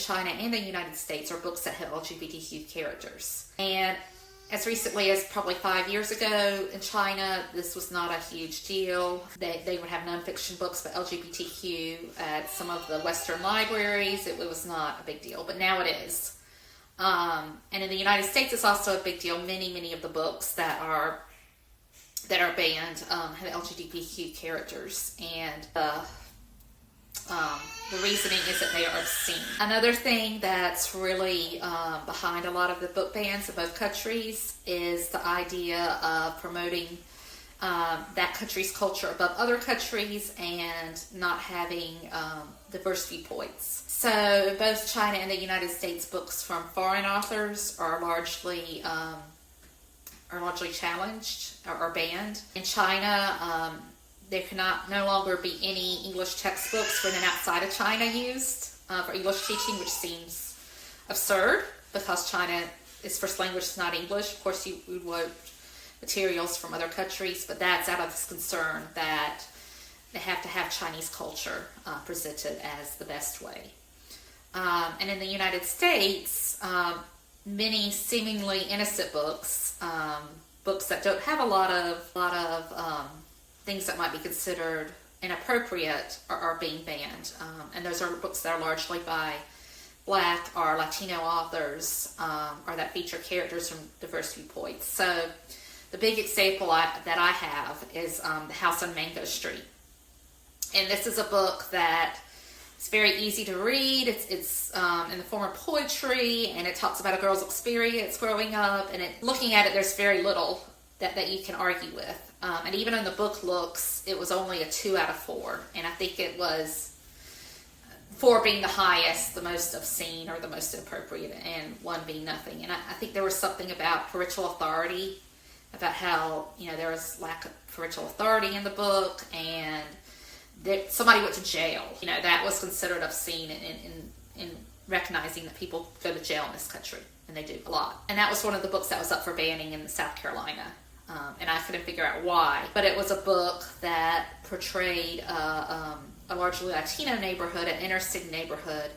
China and the United States are books that have LGBTQ characters. And as recently as probably 5 years ago in China, this was not a huge deal. They would have nonfiction books about LGBTQ at some of the Western libraries. It was not a big deal, but now it is. And in the United States, it's also a big deal. Many of the books that are banned have LGBTQ characters, and the reasoning is that they are obscene. Another thing that's really behind a lot of the book bans in both countries is the idea of promoting that country's culture above other countries and not having diverse viewpoints. So both China and the United States, books from foreign authors are largely challenged or banned. In China, there cannot no longer be any English textbooks written outside of China used for English teaching, which seems absurd because China is first language is not English. Of course, you would materials from other countries, but that's out of this concern that they have to have Chinese culture presented as the best way. And in the United States, many seemingly innocent books, books that don't have a lot of things that might be considered inappropriate are being banned. And those are books that are largely by Black or Latino authors, or that feature characters from diverse viewpoints. So the big example that I have is The House on Mango Street. And this is a book that it's very easy to read. It's in the form of poetry, and it talks about a girl's experience growing up. And looking at it, there's very little that you can argue with. And even in the book looks, it was only a 2 out of 4. And I think it was 4 being the highest, the most obscene or the most inappropriate, and 1 being nothing. And I think there was something about parental authority, about how, there was lack of parental authority in the book, and that somebody went to jail. That was considered obscene in recognizing that people go to jail in this country, and they do a lot. And that was one of the books that was up for banning in South Carolina. And I couldn't figure out why. But it was a book that portrayed a largely Latino neighborhood, an inner city neighborhood.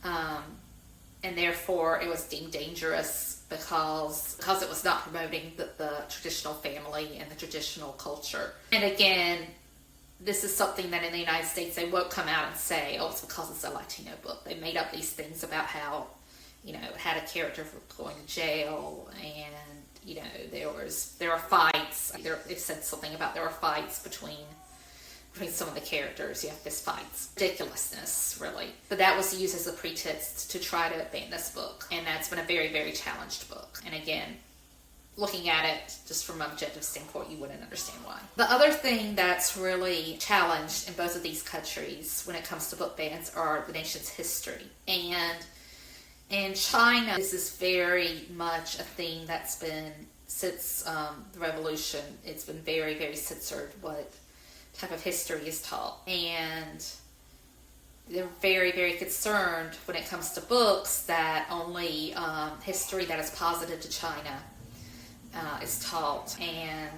And therefore it was deemed dangerous because it was not promoting the traditional family and the traditional culture. And again, this is something that in the United States they won't come out and say, oh, it's because it's a Latino book. They made up these things about how, it had a character for going to jail, and there were fights. It said something about there were fights between some of the characters. You have fist fights. Ridiculousness, really. But that was used as a pretext to try to ban this book. And that's been a very, very challenged book. And again, looking at it just from an objective standpoint, you wouldn't understand why. The other thing that's really challenged in both of these countries when it comes to book bans are the nation's history. And in China, this is very much a thing that's been, since the revolution, it's been very, very censored what type of history is taught. And they're very, very concerned when it comes to books that only history that is positive to China is taught. And